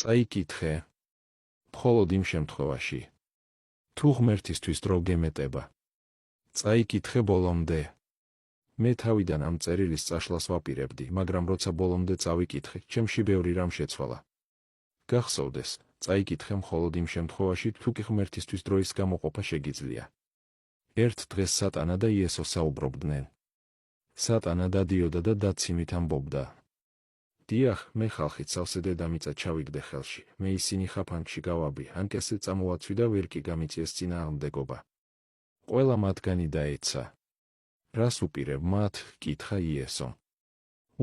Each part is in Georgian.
წაიკითხე. მხოლოდ იმ შემთხვევაში, თუ ღმერთისთვის დრო გემეტება. წაიკითხე ბოლომდე. მე თავიდან ამ წერილის წაშლას ვაპირებდი, მაგრამ როცა ბოლომდე წავიკითხე, ჩემში ბევრი რამ შეცვალა. გახსოვდეს, წაიკითხე მხოლოდ იმ შემთხვევაში, თუ კი ღმერთისთვის დროის გამოყოფა შეგიძლია. ერთ დღეს სატანა და იესო საუბრობდნენ. სატანა დადიოდა და დაცინვით ამბობდა. დიახ, მე ხალხით სავსე დედამიწა ჩავიგდე ხელში, მე ისინი ხაფანგში გავაბი, ანკესე წამოვაცვი და ვერ კი გამიწიეს წინააღმდეგობა. ყველა მათგანი დაეცა. რას უპირებ მათ? კითხა იესო.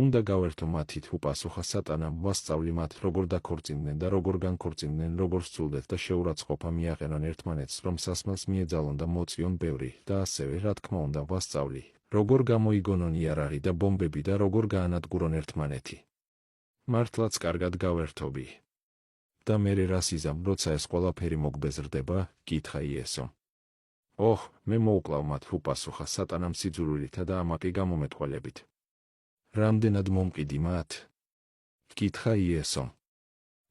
უნდა გავერთო მათით, უპასუხა სატანამ, ვასწავლი მათ, როგორ დაქორწინდნენ და როგორ განქორწინდნენ, როგორ სცულდეთ და შეურაცხყოფა მიაყენონ ერთმანეთს, რომ სასმელს მიეძალონ და მოწიონ ბევრი, და ასევე, რა თქმა უნდა, ვასწავლი, როგორ გამოიგონონ იარაღი და ბომბები და როგორ გაანადგურონ ერთმანეთი. მართლაც კარგად გავერთობი. და მერე რას იზამ, როცა ეს ყველაფერი მოგბეზრდება? კითხა იესო. ოჰ, მე მოუკლავ მათ, უპასუხა სატანამ სიძულვილითა და ამაყი გამომეტყველებით. რამდენად მომყიდი მათ? კითხა იესო.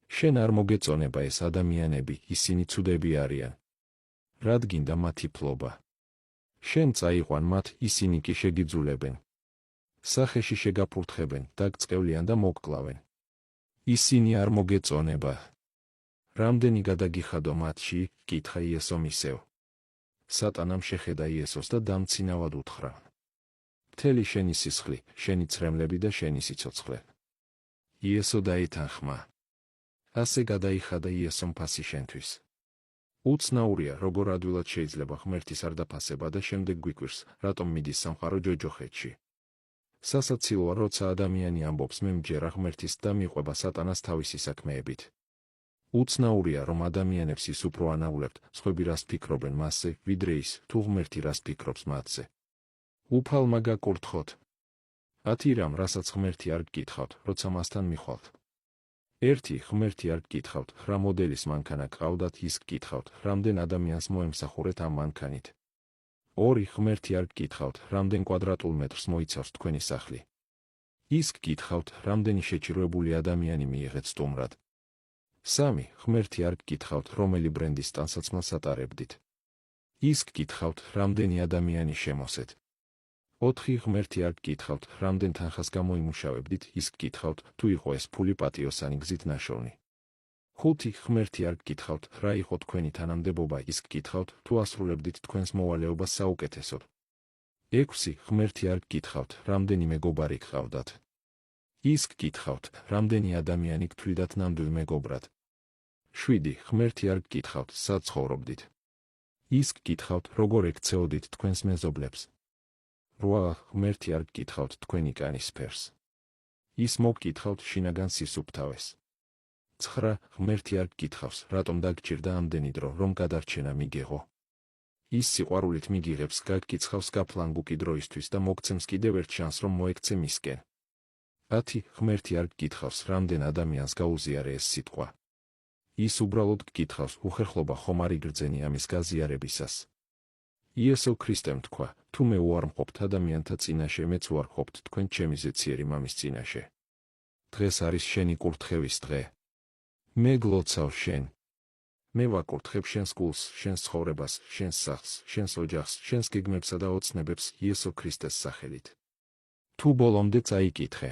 შენ არ მოგეწონება ეს ადამიანები, ისინი ცუდები არიან. რად გინდა მათი ფლობა? შენ წაიყვან მათ, ისინი კი შეგიძულებენ. სახეში შეგაფურთხებენ, დაგწყევლიან და მოგკლავენ. ისინი არ მოგეწონება. რამდენი გადაგიხადო მათში? კითხა იესომ ისევ. სატანამ შეხედა იესოს და დამცინავად უთხრა. მთელი შენი სისხლი, შენი ცრემლები და შენი სიცოცხლე. იესო დაეთანხმა. ასე გადაიხადა იესომ ფასი შენთვის. უცნაურია, როგორ ადვილად შეიძლება ღმერთის არ დაფასება და შემდეგ გვიკვირს, რატომ მიდის სამყარო ჯოჯოხეთში. სასაცილოა, როცა ადამიანი ამბობს, მე მჯერა ღმერთის და მიყვება სატანას თავისი საქმეებით. უცნაურია, რომ ადამიანებს ის უფრო ანაულებთ, სხვები რას ფიქრობენ მასზე, ვიდრე ის, თუ ღმერთი რას ფიქრობს მათზე. უფალმა გაკურთხოთ. ათი რამ, რასაც ღმერთი არ გკითხავთ, როცა მასთან მიხვალთ. ერთი, ღმერთი არ გკითხავთ, რა მოდელის მანქანა გყავდათ, ის გკითხავთ, რამდენ ადამიანს მოემსახურეთ ამ მანქანით. ორი, ღმერთი არ გკითხავთ, რამდენ კვადრატულ მეტრს მოიცავს თქვენი სახლი. ის გკითხავთ, რამდენი შეჭირვებული ადამიანი მიიღეთ სტუმრად. სამი, ღმერთი არ გკითხავთ, რომელი ბრენდის ტანსაცმელს ატარებდით. ის გკითხავთ, რამდენი ადამიანი შემოსეთ. ოთხი, ღმერთი არ გკითხავთ, რამდენ თანხას გამოიმუშავებდით, ის გკითხავთ, თუ იყო ეს ფული პატიოსანი გზით ნაშოვნი. ხუთი, ღმერთი არ გკითხავთ, რა იყო თქვენი თანამდებობა, ის გკითხავთ, თუ ასრულებდით თქვენს მოვალეობას საუკეთესოდ. ექვსი, ღმერთი არ გკითხავთ, რამდენი მეგობარი გყავდათ. ის გკითხავთ, რამდენი ადამიანი გთვლიდათ ნამდვილ მეგობრად. შვიდი, ღმერთი არ გკითხავთ, სად ცხოვრობდით. ის გკითხავთ, როგორ ექცეოდით თქვენს მეზობლებს. რვა, ღმერთი არ გკითხავთ თქვენი კანის ფერს. ის მოგკითხავთ შინაგან სისუფთავეს. ცხრა, ღმერთი არ გკითხავს, რატომ დაგჭირდა ამდენი დრო, რომ გადარჩენა მიგეღო. ის სიყვარულით მიგიღებს, გაგკიცხავს გაფლანგუკი დროისთვის და მოგცემს კიდევ ერთ შანსს, რომ მოექცე მისკენ. 10, ღმერთი არ გკითხავს, რამდენ ადამიანს გაუზიარე ეს სიტყვა. ის უბრალოდ გკითხავს, უხერხლობა ხომ არ იგრძენი ამის გაზიარებისას. იესო ქრისტემ თქვა, თუ მე უარმყოფთ ადამიანთა წინაშე, მეც უარყოფთ თქვენ ჩემი ზეციერი მამის წინაშე. დღეს არის შენი კურთხევის დღე. მე გლოცავ შენ. მე ვაკურთხებ შენს გულს, შენს ცხოვრებას, შენს სახლს, შენს ოჯახს, შენს გეგმებსა და ოცნებებს იესო ქრისტეს სახელით. თუ ბოლომდე წაიკითხე.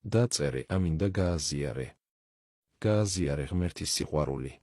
დაწერე ამინ და გააზიარე. გააზიარე ღმერთის სიყვარული.